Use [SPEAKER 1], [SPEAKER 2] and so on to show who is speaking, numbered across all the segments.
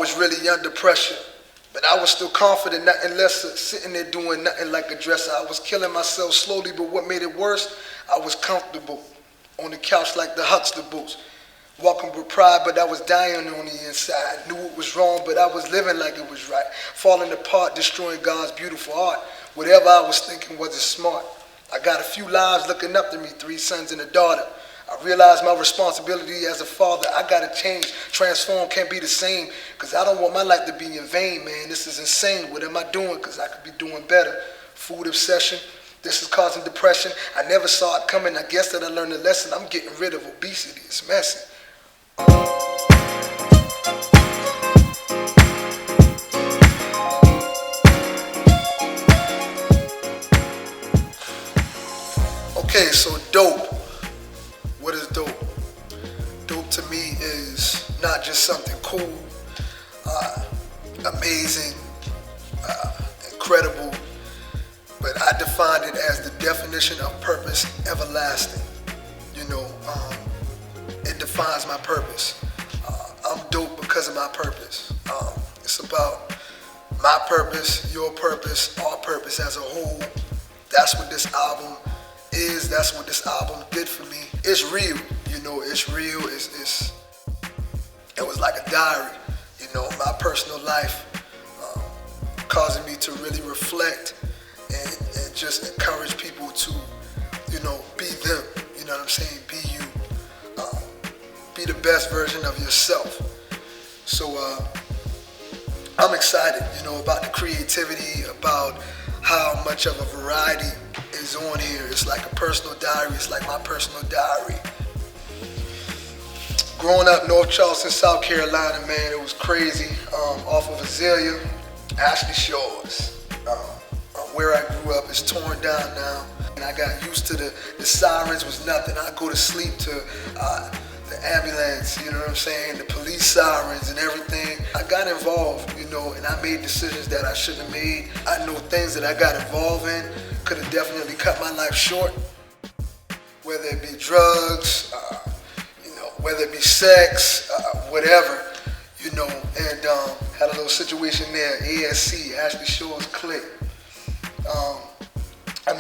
[SPEAKER 1] was really under pressure. But I was still confident, nothing less than sitting there doing nothing like a dresser. I was killing myself slowly, but what made it worse, I was comfortable on the couch like the Huxtables. Walking with pride, but I was dying on the inside. Knew it was wrong, but I was living like it was right. Falling apart, destroying God's beautiful art. Whatever I was thinking wasn't smart. I got a few lives looking up to me, 3 sons and a daughter. I realized my responsibility as a father. I gotta change, transform, can't be the same. Cause I don't want my life to be in vain, man. This is insane. What am I doing? Cause I could be doing better. Food obsession, this is causing depression. I never saw it coming. I guess that I learned a lesson. I'm getting rid of obesity. It's messy. Okay, so dope. What is dope? Dope to me is not just something cool, amazing, incredible, but I defined it as the definition of purpose, everlasting. It defines my purpose. I'm dope because of my purpose. It's about my purpose, your purpose, our purpose as a whole. That's what this album is. That's what this album did for me. It's real, it's real. It was like a diary, my personal life, causing me to really reflect and just encourage people to, be them. You know what I'm saying? Be you. Be the best version of yourself. So I'm excited, about the creativity, about how much of a variety is on here. It's like a personal diary. It's like my personal diary. Growing up North Charleston, South Carolina, man, it was crazy. Off of Azalea, Ashley Shores. Where I grew up is torn down now. And I got used to the sirens was nothing. I go to sleep to the ambulance, you know what I'm saying, the police sirens and everything. I got involved, and I made decisions that I shouldn't have made. I know things that I got involved in could have definitely cut my life short, whether it be drugs, whether it be sex, whatever, and had a little situation there, ASC, Ashley Shores Click.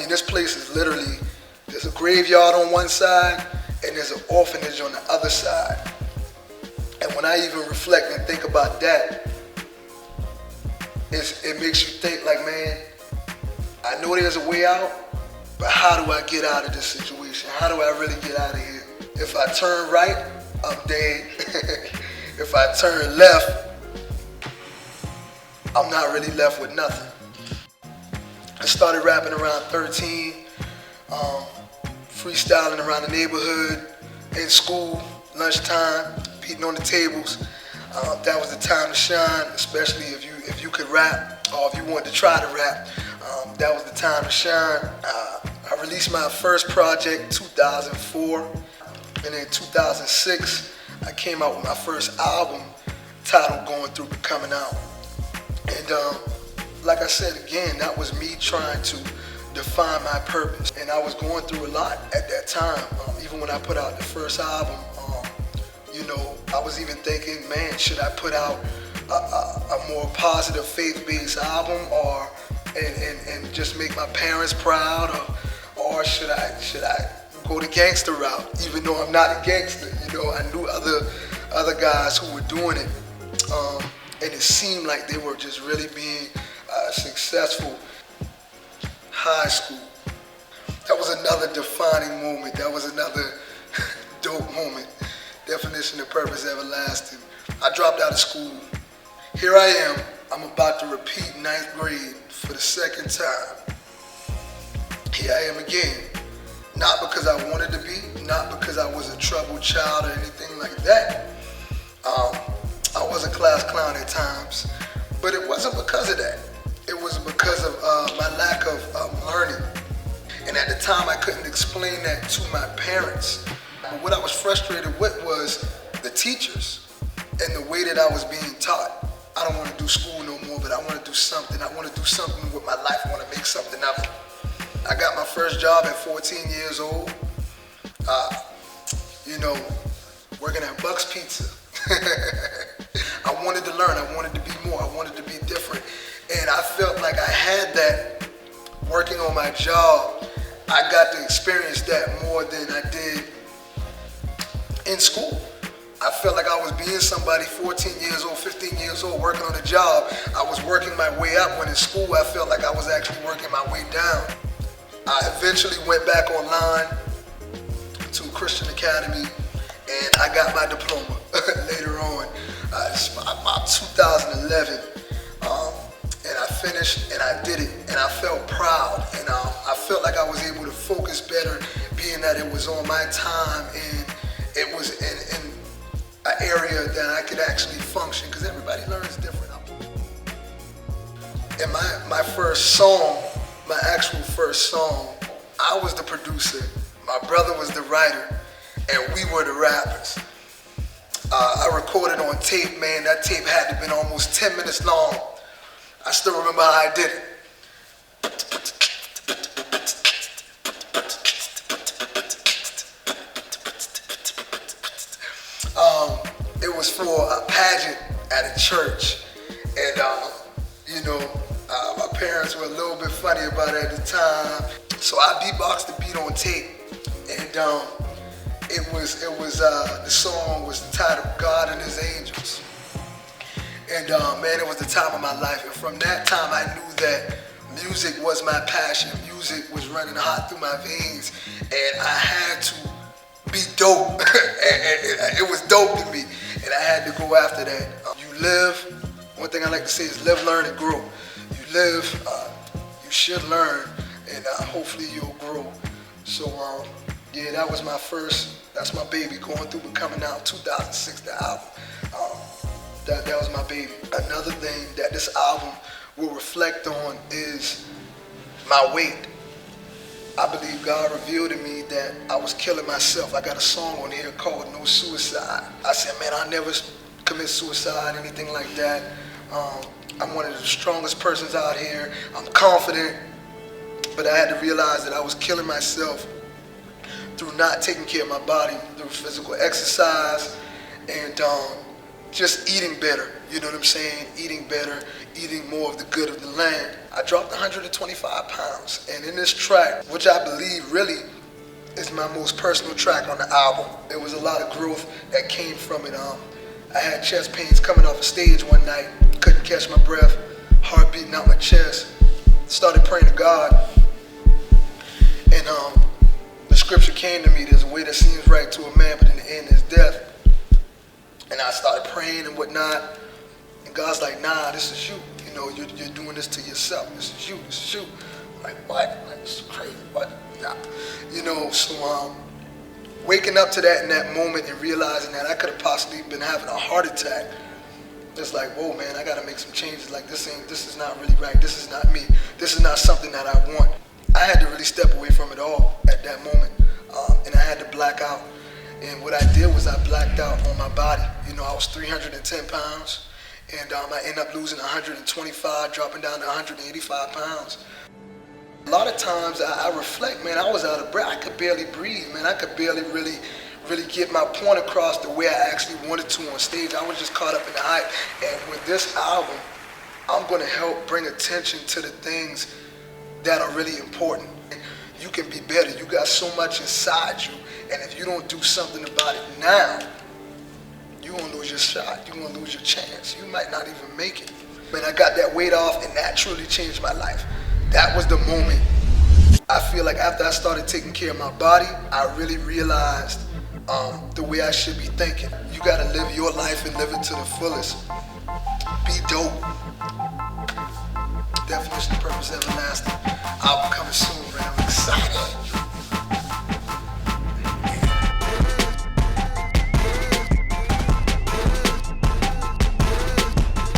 [SPEAKER 1] This place is literally, there's a graveyard on one side and there's an orphanage on the other side. And when I even reflect and think about that, it makes you think like, man, I know there's a way out, but how do I get out of this situation? How do I really get out of here? If I turn right, I'm dead. If I turn left, I'm not really left with nothing. I started rapping around 13, freestyling around the neighborhood, in school, lunchtime, beating on the tables. That was the time to shine, especially if you could rap, or if you wanted to try to rap. That was the time to shine. I released my first project 2004, and in 2006, I came out with my first album titled Going Through Coming Out. And like I said again, that was me trying to define my purpose. And I was going through a lot at that time. Even when I put out the first album, I was even thinking, man, should I put out a more positive faith-based album, and just make my parents proud, or should I go the gangster route? Even though I'm not a gangster, I knew other guys who were doing it, and it seemed like they were just really being successful. High school, that was another defining moment. That was another dope moment. Definition of purpose, everlasting. I dropped out of school. Here I am. I'm about to repeat 9th grade for the second time. Here I am again. Not because I wanted to be, not because I was a troubled child or anything like that. I was a class clown at times, but it wasn't because of that. It was because of my lack of learning. And at the time, I couldn't explain that to my parents. But what I was frustrated with was the teachers and the way that I was being taught. I don't want to do school no more, but I want to do something. I want to do something with my life. I want to make something of it. I got my first job at 14 years old, working at Buck's Pizza. I wanted to learn. I wanted to be more. I wanted to be different. And I felt like I had that working on my job. I got to experience that more than I did in school. I felt like I was being somebody 14 years old, 15 years old, working on a job. I was working my way up, when in school I felt like I was actually working my way down. I eventually went back online to Christian Academy, and I got my diploma later on, about 2011. And I finished, and I did it, and I felt proud, and I felt like I was able to focus better, being that it was on my time, and it was in an area that I could actually function, because everybody learns different. And my first song, my actual first song, I was the producer, my brother was the writer, and we were the rappers. I recorded on tape, man. That tape had to have been almost 10 minutes long. I still remember how I did it. It was for a pageant at a church, and my parents were a little bit funny about it at the time. So I beatboxed the beat on tape, and the song was titled "God and His Angels." And man, it was the time of my life. And from that time, I knew that music was my passion. Music was running hot through my veins, and I had to be dope. And it was dope to me, and I had to go after that. You live. One thing I like to say is live, learn, and grow. You live, you should learn, and hopefully you'll grow. So yeah, that was my first. That's my baby going through, but coming out 2006, the album. That was my baby. Another thing that this album will reflect on is my weight. I believe God revealed to me that I was killing myself. I got a song on here called No Suicide. I said, man, I'll never commit suicide, anything like that. I'm one of the strongest persons out here. I'm confident, but I had to realize that I was killing myself through not taking care of my body, through physical exercise, and just eating better, you know what I'm saying? Eating better, eating more of the good of the land. I dropped 125 pounds, and in this track, which I believe really is my most personal track on the album, there was a lot of growth that came from it. I had chest pains coming off a stage one night, couldn't catch my breath, heart beating out my chest, started praying to God, and the scripture came to me, there's a way that seems right to a man, but in the end is death. And I started praying and whatnot, and God's like, nah, this is you. You know, you're doing this to yourself. This is you, this is you. I'm like, what? Like, this is crazy, what? Nah. You know, so waking up to that in that moment and realizing that I could have possibly been having a heart attack, just like, whoa, man, I gotta make some changes. Like, this is not really right. This is not me. This is not something that I want. I had to really step away from it all at that moment, and I had to black out. And what I did was I blacked out on my body. You know, I was 310 pounds, and I ended up losing 125, dropping down to 185 pounds. A lot of times I reflect, man, I was out of breath. I could barely breathe, man. I could barely really get my point across the way I actually wanted to on stage. I was just caught up in the hype. And with this album, I'm gonna help bring attention to the things that are really important. You can be better. You got so much inside you. And if you don't do something about it now, you're gonna lose your shot. You're gonna lose your chance. You might not even make it. Man, I got that weight off, and that truly changed my life. That was the moment. I feel like after I started taking care of my body, I really realized the way I should be thinking. You gotta live your life and live it to the fullest. Be dope. Definition of purpose everlasting.